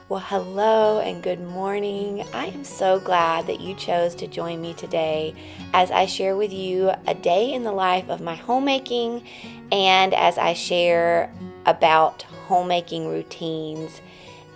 Well, hello and good morning. I am so glad that you chose to join me today as I share with you a day in the life of my homemaking and as I share about homemaking routines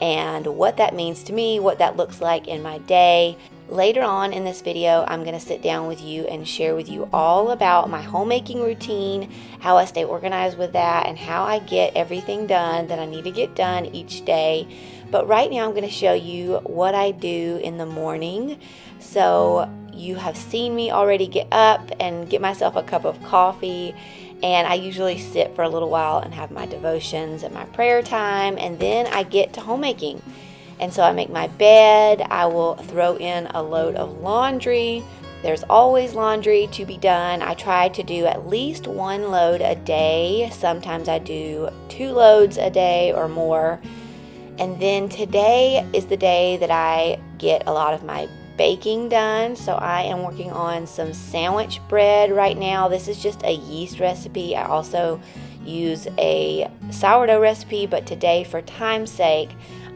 and what that means to me, what that looks like in my day. Later on in this video, I'm going to sit down with you and share with you all about my homemaking routine, how I stay organized with that, and how I get everything done that I need to get done each day. But right now I'm going to show you what I do in the morning. So you have seen me already get up and get myself a cup of coffee, and I usually sit for a little while and have my devotions and my prayer time, and then I get to homemaking. And so I make my bed, I will throw in a load of laundry. There's always laundry to be done. I try to do at least one load a day. Sometimes I do 2 loads a day or more. And then today is the day that I get a lot of my baking done. So I am working on some sandwich bread right now. This is just a yeast recipe. I also use a sourdough recipe, but today, for time's sake,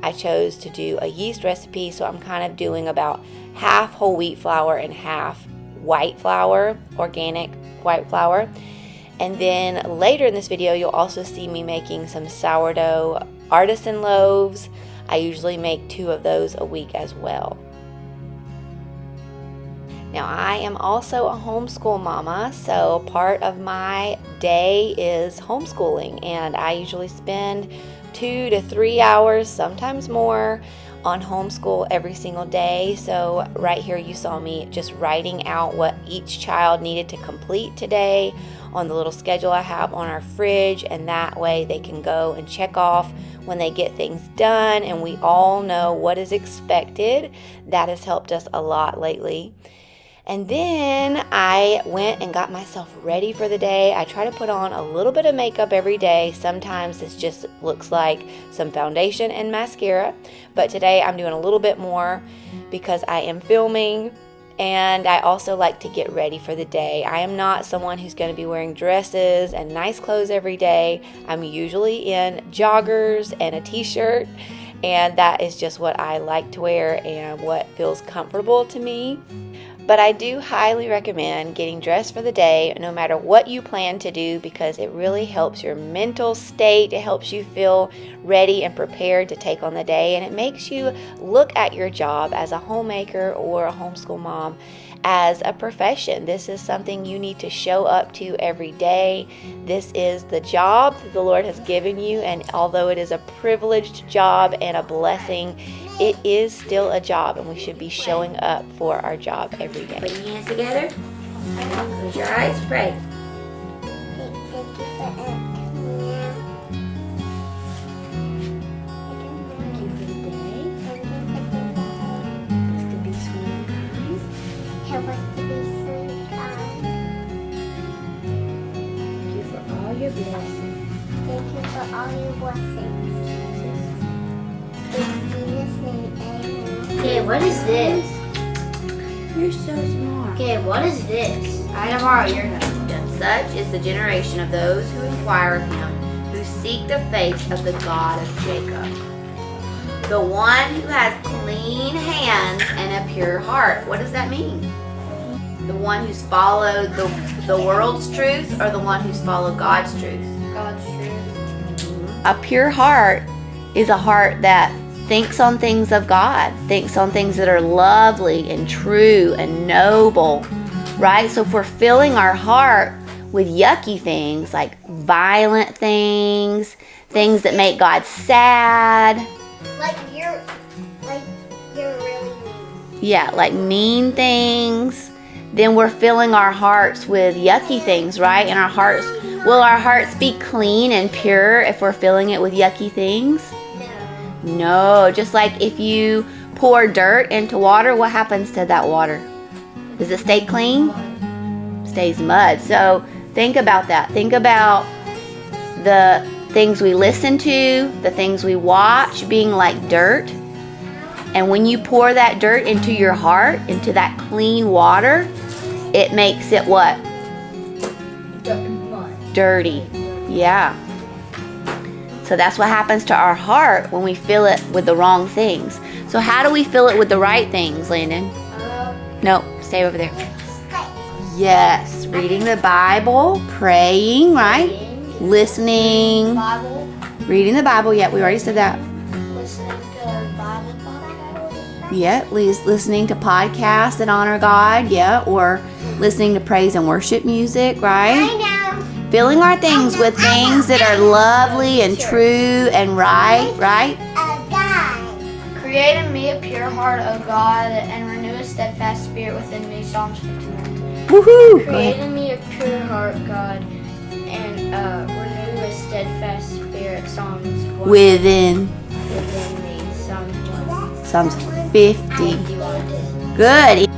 I chose to do a yeast recipe, so I'm kind of doing about half whole wheat flour and half white flour, organic white flour. And then later in this video, you'll also see me making some sourdough artisan loaves. I usually make 2 of those a week as well. Now, I am also a homeschool mama, so part of my day is homeschooling, and I usually spend 2 to 3 hours, sometimes more, on homeschool every single day. So right here you saw me just writing out what each child needed to complete today on the little schedule I have on our fridge, and that way they can go and check off when they get things done, and we all know what is expected. That has helped us a lot lately. And then I went and got myself ready for the day. I try to put on a little bit of makeup every day. Sometimes this just looks like some foundation and mascara, but today I'm doing a little bit more because I am filming, and I also like to get ready for the day. I am not someone who's going to be wearing dresses and nice clothes every day. I'm usually in joggers and a t-shirt, and that is just what I like to wear and what feels comfortable to me. But I do highly recommend getting dressed for the day, no matter what you plan to do, because it really helps your mental state. It helps you feel ready and prepared to take on the day, and it makes you look at your job as a homemaker or a homeschool mom as a profession. This is something you need to show up to every day. This is the job that the Lord has given you, and although it is a privileged job and a blessing, it is still a job, and we should be showing up for our job every day. Put your hands together. Close your eyes. Pray. Thank you for asking me now. Thank you for the day. Help us to be sweet and kind. Help us to be sweet and kind. Thank you for all your blessings. Thank you for all your blessings. In Jesus' name, amen. Okay, what is this? You're so smart. Okay, what is this? I have borrow your notebook. Such is the generation of those who inquire of him, who seek the face of the God of Jacob. The one who has clean hands and a pure heart. What does that mean? The one who's followed the world's truth, or the one who's followed God's truth? God's truth. A pure heart is a heart that thinks on things of God, thinks on things that are lovely and true and noble, right? So if we're filling our heart with yucky things, like violent things, things that make God sad. Like you're really mean. Yeah, like mean things. Then we're filling our hearts with yucky things, right? And will our hearts be clean and pure if we're filling it with yucky things? No, just like if you pour dirt into water, what happens to that water? Does it stay clean? Stays mud. So think about that. Think about the things we listen to, the things we watch being like dirt. And when you pour that dirt into your heart, into that clean water, it makes it what? Dirty. Yeah. So So that's what happens to our heart when we fill it with the wrong things. So how do we fill it with the right things, Landon? No, stay over there. Yes, reading the Bible, praying, right? Listening. Bible. Reading the Bible, yeah, we already said that. Listening to Bible podcasts. Yeah, listening to podcasts that honor God, yeah, or listening to praise and worship music, right? I know. Filling our things with things that are lovely and true and right? A guy. Create in me a pure heart, O God, and renew a steadfast spirit within me. Psalms 51. Woohoo! Go Create ahead. in me a pure heart, God, and renew a steadfast spirit. Psalms 1. Within me. Psalms 1. Psalms 50. 51. Good.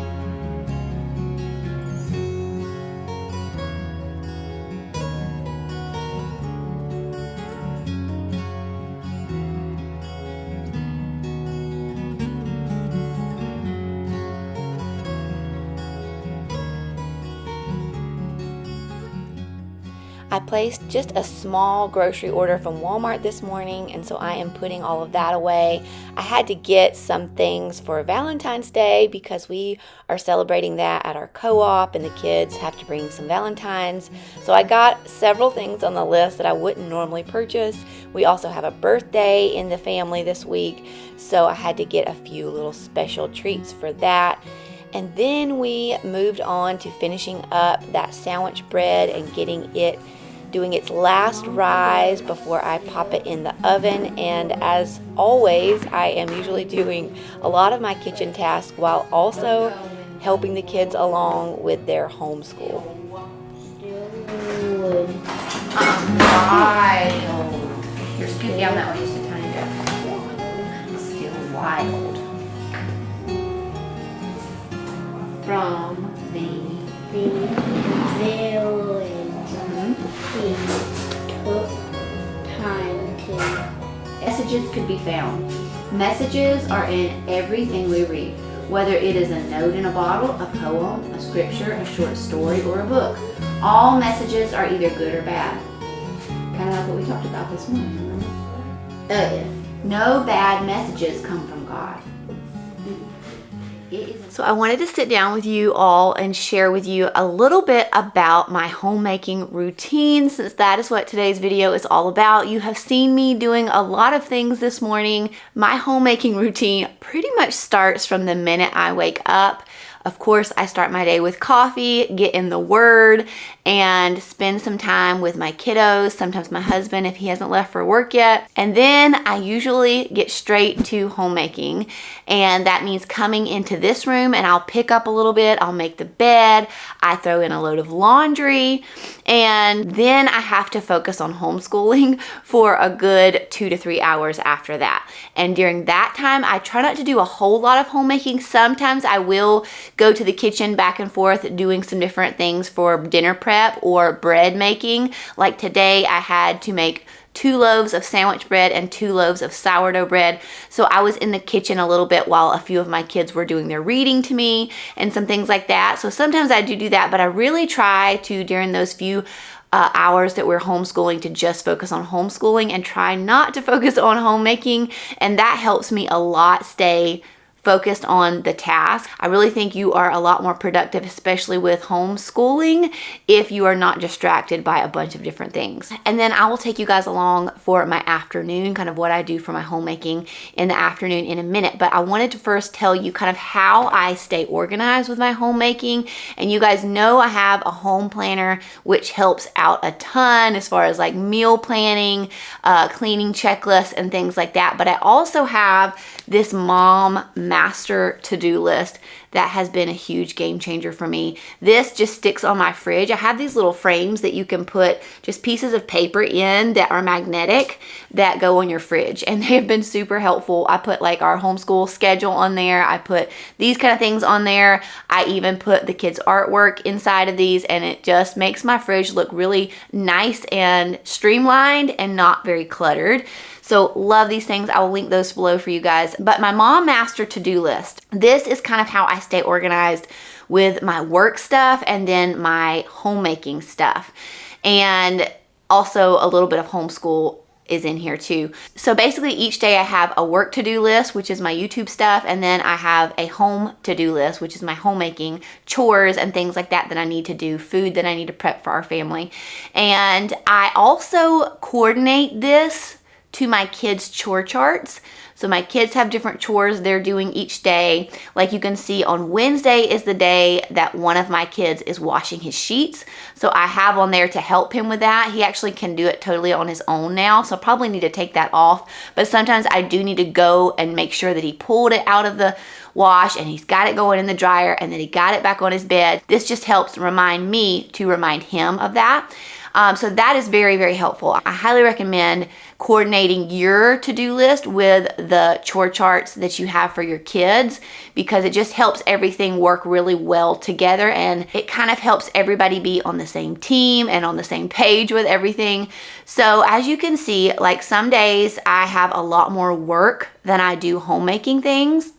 I placed just a small grocery order from Walmart this morning, and so I am putting all of that away. I had to get some things for Valentine's Day because we are celebrating that at our co-op and the kids have to bring some Valentines. So I got several things on the list that I wouldn't normally purchase. We also have a birthday in the family this week, so I had to get a few little special treats for that. And then we moved on to finishing up that sandwich bread and doing its last rise before I pop it in the oven. And as always, I am usually doing a lot of my kitchen tasks while also helping the kids along with their homeschool. Wild. Here, scoot down that way just a tiny bit. Still wild. From the village. Mm-hmm. He took time to. Messages could be found. Messages are in everything we read, whether it is a note in a bottle, a poem, a scripture, a short story, or a book. All messages are either good or bad. Kind of like what we talked about this morning, remember? Oh yeah. No bad messages come from God. So I wanted to sit down with you all and share with you a little bit about my homemaking routine, since that is what today's video is all about. You have seen me doing a lot of things this morning. My homemaking routine pretty much starts from the minute I wake up. Of course, I start my day with coffee, get in the Word, and spend some time with my kiddos, sometimes my husband if he hasn't left for work yet. And then I usually get straight to homemaking, and that means coming into this room and I'll pick up a little bit, I'll make the bed, I throw in a load of laundry, and then I have to focus on homeschooling for a good 2 to 3 hours after that. And during that time, I try not to do a whole lot of homemaking. Sometimes I will go to the kitchen back and forth doing some different things for dinner prep or bread making. Like today I had to make 2 loaves of sandwich bread and 2 loaves of sourdough bread. So I was in the kitchen a little bit while a few of my kids were doing their reading to me and some things like that. So sometimes I do that, but I really try to, during those few hours that we're homeschooling, to just focus on homeschooling and try not to focus on homemaking. And that helps me a lot stay focused on the task. I really think you are a lot more productive, especially with homeschooling, if you are not distracted by a bunch of different things. And then I will take you guys along for my afternoon, kind of what I do for my homemaking in the afternoon in a minute. But I wanted to first tell you kind of how I stay organized with my homemaking. And you guys know I have a home planner, which helps out a ton as far as like meal planning, cleaning checklists and things like that. But I also have this mom master to-do list that has been a huge game changer for me. This just sticks on my fridge. I have these little frames that you can put just pieces of paper in that are magnetic that go on your fridge, and they have been super helpful. I put like our homeschool schedule on there. I put these kind of things on there. I even put the kids' artwork inside of these, and it just makes my fridge look really nice and streamlined and not very cluttered. So love these things. I will link those below for you guys. But my mom master to-do list, this is kind of how I stay organized with my work stuff and then my homemaking stuff. And also a little bit of homeschool is in here too. So basically each day I have a work to-do list, which is my YouTube stuff, and then I have a home to-do list, which is my homemaking, chores and things like that that I need to do, food that I need to prep for our family. And I also coordinate this to my kids' chore charts. So my kids have different chores they're doing each day. Like you can see, on Wednesday is the day that one of my kids is washing his sheets. So I have on there to help him with that. He actually can do it totally on his own now, so I probably need to take that off. But sometimes I do need to go and make sure that he pulled it out of the wash and he's got it going in the dryer and then he got it back on his bed. This just helps remind me to remind him of that. So that is very, very helpful. I highly recommend coordinating your to-do list with the chore charts that you have for your kids, because it just helps everything work really well together, and it kind of helps everybody be on the same team and on the same page with everything. So as you can see, like some days I have a lot more work than I do homemaking things,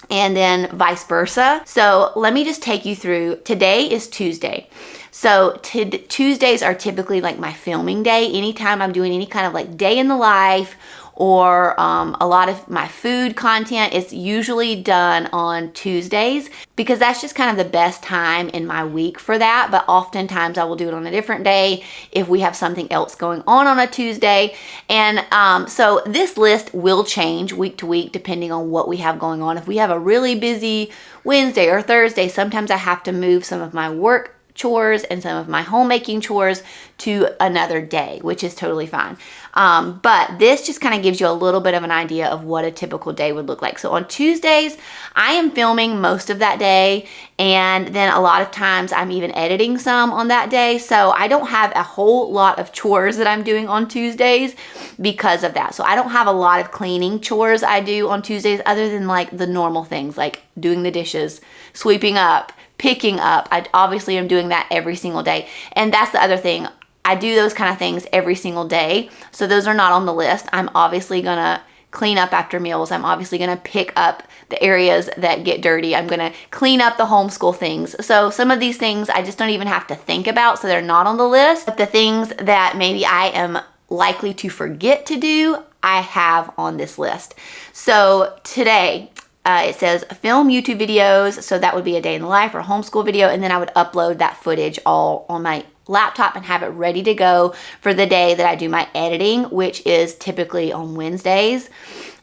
and then vice versa. So let me just take you through. Today is Tuesday. So Tuesdays are typically like my filming day. Anytime I'm doing any kind of like day in the life or a lot of my food content, it's usually done on Tuesdays, because that's just kind of the best time in my week for that. But oftentimes I will do it on a different day if we have something else going on a Tuesday. And so this list will change week to week depending on what we have going on. If we have a really busy Wednesday or Thursday, sometimes I have to move some of my work chores and some of my homemaking chores to another day, which is totally fine. But this just kind of gives you a little bit of an idea of what a typical day would look like. So on Tuesdays, I am filming most of that day, and then a lot of times I'm even editing some on that day. So I don't have a whole lot of chores that I'm doing on Tuesdays because of that. So I don't have a lot of cleaning chores I do on Tuesdays, other than like the normal things like doing the dishes, sweeping up, picking up. I obviously am doing that every single day. And that's the other thing. I do those kind of things every single day. So those are not on the list. I'm obviously gonna clean up after meals. I'm obviously gonna pick up the areas that get dirty. I'm gonna clean up the homeschool things. So some of these things I just don't even have to think about, so they're not on the list. But the things that maybe I am likely to forget to do, I have on this list. So today, it says film YouTube videos, so that would be a day in the life or a homeschool video, and then I would upload that footage all on my laptop and have it ready to go for the day that I do my editing, which is typically on Wednesdays.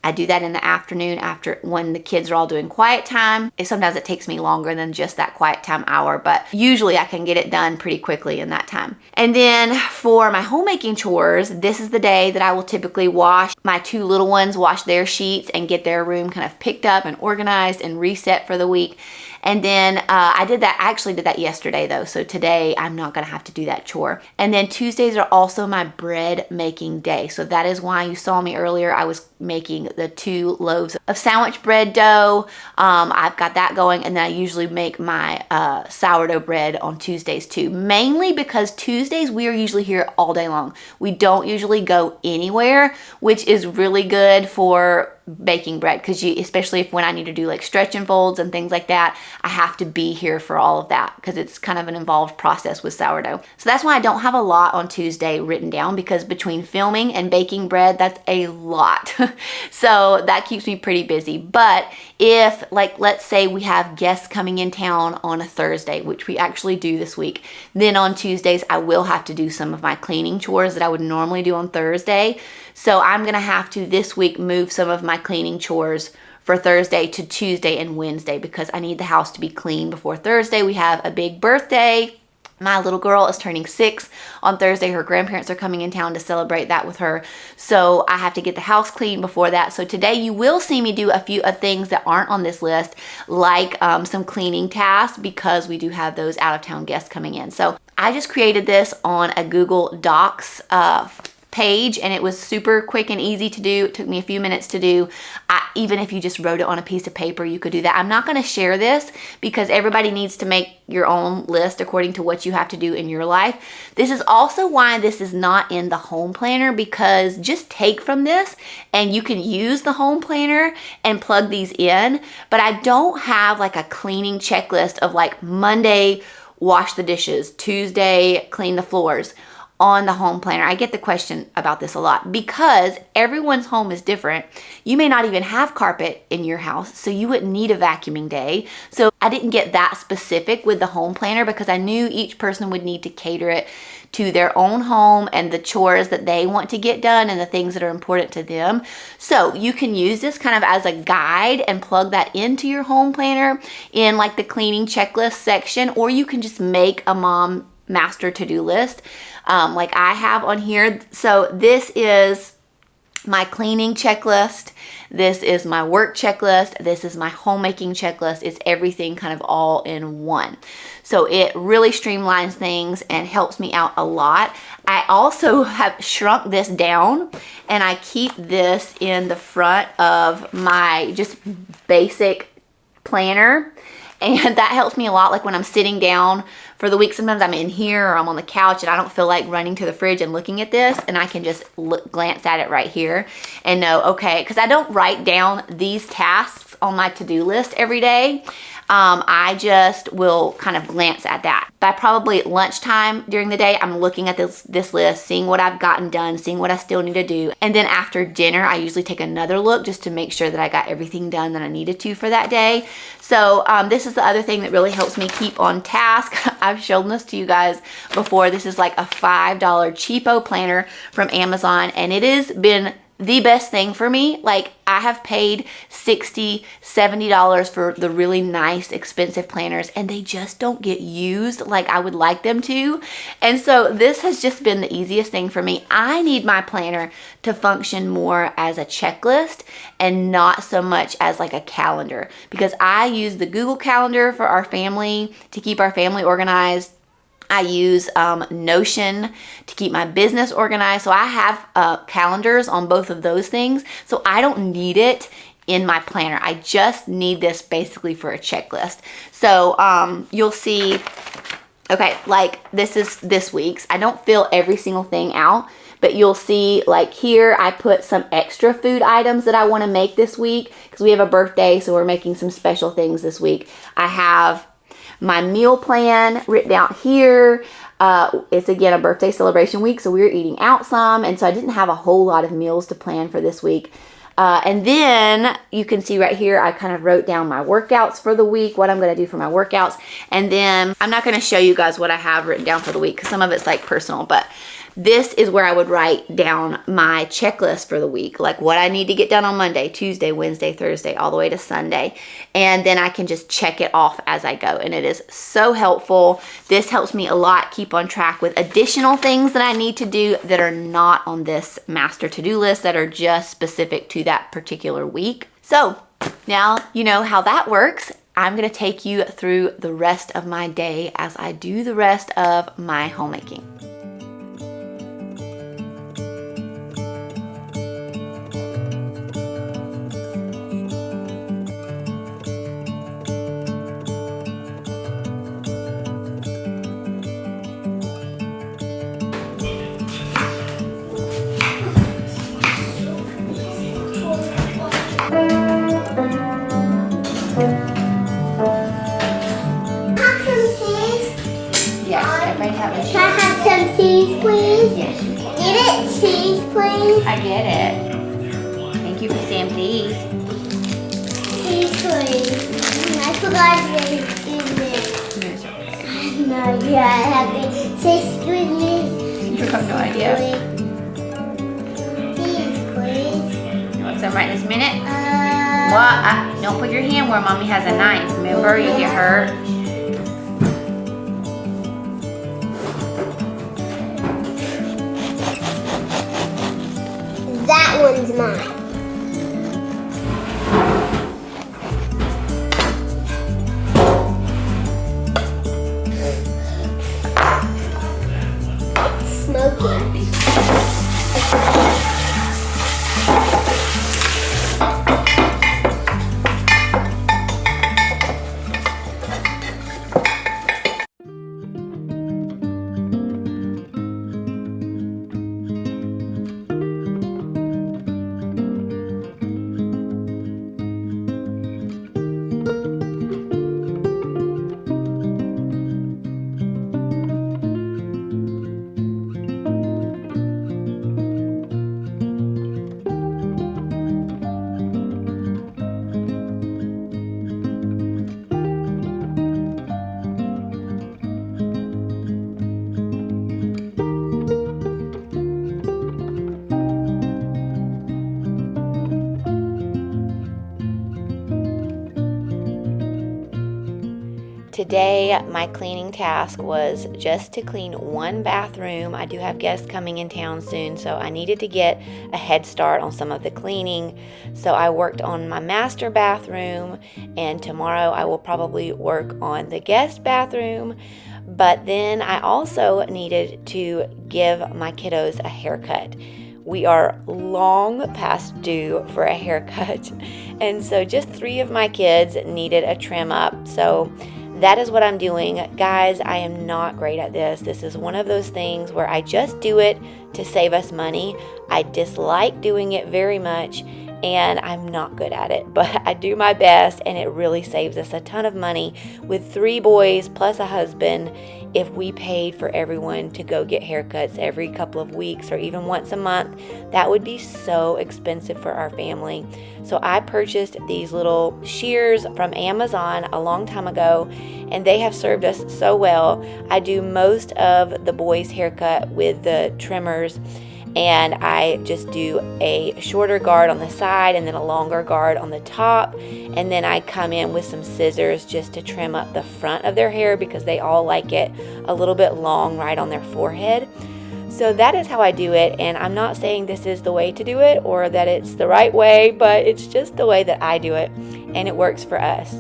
I do that in the afternoon after when the kids are all doing quiet time. Sometimes it takes me longer than just that quiet time hour, but usually I can get it done pretty quickly in that time. And then for my homemaking chores, this is the day that I will typically wash my two little ones, wash their sheets and get their room kind of picked up and organized and reset for the week. And then I actually did that yesterday though, so today I'm not gonna have to do that chore. And then Tuesdays are also my bread making day. So that is why you saw me earlier. I was making the 2 loaves of sandwich bread dough. I've got that going, and then I usually make my sourdough bread on Tuesdays too. Mainly because Tuesdays we are usually here all day long. We don't usually go anywhere, which is really good for baking bread, because especially when I need to do like stretch and folds and things like that, I have to be here for all of that because it's kind of an involved process with sourdough. So that's why I don't have a lot on Tuesday written down, because between filming and baking bread, that's a lot. So that keeps me pretty busy. But if, like, let's say we have guests coming in town on a Thursday, which we actually do this week, then on Tuesdays I will have to do some of my cleaning chores that I would normally do on Thursday. So I'm gonna have to this week move some of my cleaning chores for Thursday to Tuesday and Wednesday, because I need the house to be clean before Thursday. We have a big birthday. My little girl is turning 6 on Thursday. Her grandparents are coming in town to celebrate that with her. So I have to get the house clean before that. So today you will see me do a few things that aren't on this list, like some cleaning tasks, because we do have those out of town guests coming in. So I just created this on a Google Docs page, and it was super quick and easy to do. It took me a few minutes to do. Even if you just wrote it on a piece of paper, you could do that. I'm not going to share this because everybody needs to make your own list according to what you have to do in your life. This is also why this is not in the home planner, because just take from this and you can use the home planner and plug these in. But I don't have like a cleaning checklist of like Monday, wash the dishes, Tuesday, clean the floors. on the home planner. I get the question about this a lot because everyone's home is different. You may not even have carpet in your house, so you wouldn't need a vacuuming day. So I didn't get that specific with the home planner because I knew each person would need to cater it to their own home and the chores that they want to get done and the things that are important to them. So you can use this kind of as a guide and plug that into your home planner in like the cleaning checklist section, or you can just make a mom master to-do list like I have on here. So this is my cleaning checklist. This is my work checklist. This is my homemaking checklist. It's everything kind of all in one. So it really streamlines things and helps me out a lot. I also have shrunk this down and I keep this in the front of my just basic planner. And that helps me a lot, like when I'm sitting down for the week. Sometimes I'm in here or I'm on the couch and I don't feel like running to the fridge and looking at this, and I can just glance at it right here and know, okay, because I don't write down these tasks on my to-do list every day. I just will kind of glance at that. By probably lunchtime during the day, I'm looking at this list, seeing what I've gotten done, seeing what I still need to do. And then after dinner, I usually take another look just to make sure that I got everything done that I needed to for that day. So this is the other thing that really helps me keep on task. I've shown this to you guys before. This is like a $5 cheapo planner from Amazon, and it has been the best thing for me. Like, I have paid $60, $70 for the really nice, expensive planners, and they just don't get used like I would like them to. And so this has just been the easiest thing for me. I need my planner to function more as a checklist and not so much as like a calendar, because I use the Google Calendar for our family to keep our family organized. I use Notion to keep my business organized. So I have calendars on both of those things. So I don't need it in my planner. I just need this basically for a checklist. So you'll see, okay, like this is this week's. I don't fill every single thing out, but you'll see like here I put some extra food items that I want to make this week because we have a birthday, so we're making some special things this week. I have my meal plan written out here. It's again a birthday celebration week, so we were eating out some, and so I didn't have a whole lot of meals to plan for this week. And then you can see right here, I kind of wrote down my workouts for the week, what I'm going to do for my workouts. And then I'm not going to show you guys what I have written down for the week because some of it's like personal, but this is where I would write down my checklist for the week, like what I need to get done on Monday, Tuesday, Wednesday, Thursday, all the way to Sunday. And then I can just check it off as I go. And it is so helpful. This helps me a lot keep on track with additional things that I need to do that are not on this master to-do list, that are just specific to that particular week. So now you know how that works. I'm going to take you through the rest of my day as I do the rest of my homemaking. Can I have some cheese, please? Yes, you can. Get it, cheese, please. I get it. Thank you for saying please. Cheese, please. I forgot to do this. No, yeah, I have to say excuse me. You have no idea. Cheese, please. You want some right this minute? What? Don't put your hand where mommy has a knife. Remember, you get hurt. That one's mine. It's smoking. today my cleaning task was just to clean one bathroom. I do have guests coming in town soon, so I needed to get a head start on some of the cleaning. So I worked on my master bathroom, and tomorrow I will probably work on the guest bathroom. But then I also needed to give my kiddos a haircut. We are long past due for a haircut, and so just 3 of my kids needed a trim up. So that is what I'm doing. Guys, I am not great at this. This is one of those things where I just do it to save us money. I dislike doing it very much, and I'm not good at it, but I do my best, and it really saves us a ton of money with 3 boys plus a husband. If we paid for everyone to go get haircuts every couple of weeks or even once a month, that would be so expensive for our family. So I purchased these little shears from Amazon a long time ago, and they have served us so well. I do most of the boys' haircut with the trimmers, and I just do a shorter guard on the side and then a longer guard on the top, and then I come in with some scissors just to trim up the front of their hair because they all like it a little bit long right on their forehead. So that is how I do it, and I'm not saying this is the way to do it or that it's the right way, but it's just the way that I do it, and it works for us.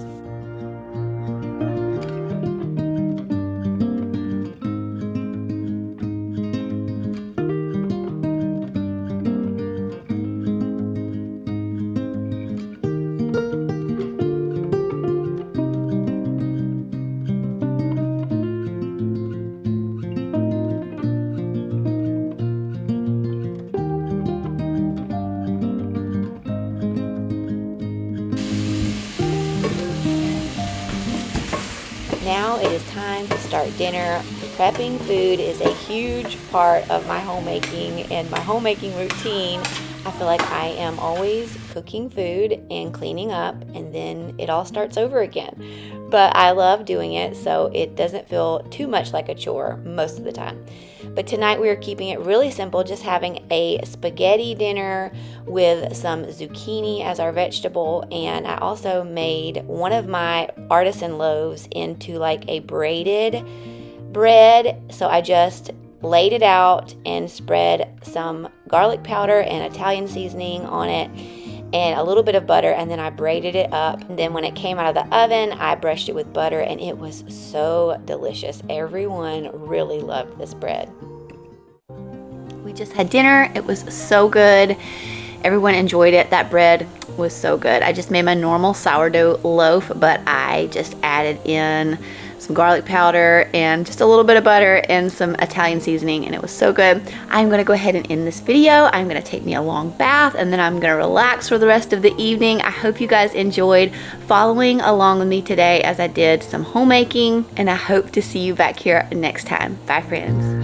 Now it is time to start dinner. Prepping food is a huge part of my homemaking and my homemaking routine. I feel like I am always cooking food and cleaning up, and then it all starts over again. But I love doing it, so it doesn't feel too much like a chore most of the time. But tonight we are keeping it really simple, just having a spaghetti dinner with some zucchini as our vegetable. And I also made one of my artisan loaves into like a braided bread. So I just laid it out and spread some garlic powder and Italian seasoning on it and a little bit of butter, and then I braided it up. And then when it came out of the oven, I brushed it with butter, and it was so delicious. Everyone really loved this bread. We just had dinner. It was so good. Everyone enjoyed it. That bread was so good. I just made my normal sourdough loaf, but I just added in some garlic powder and just a little bit of butter and some Italian seasoning, and it was so good. I'm gonna go ahead and end this video. I'm gonna take me a long bath, and then I'm gonna relax for the rest of the evening. I hope you guys enjoyed following along with me today as I did some homemaking, and I hope to see you back here next time. Bye, friends.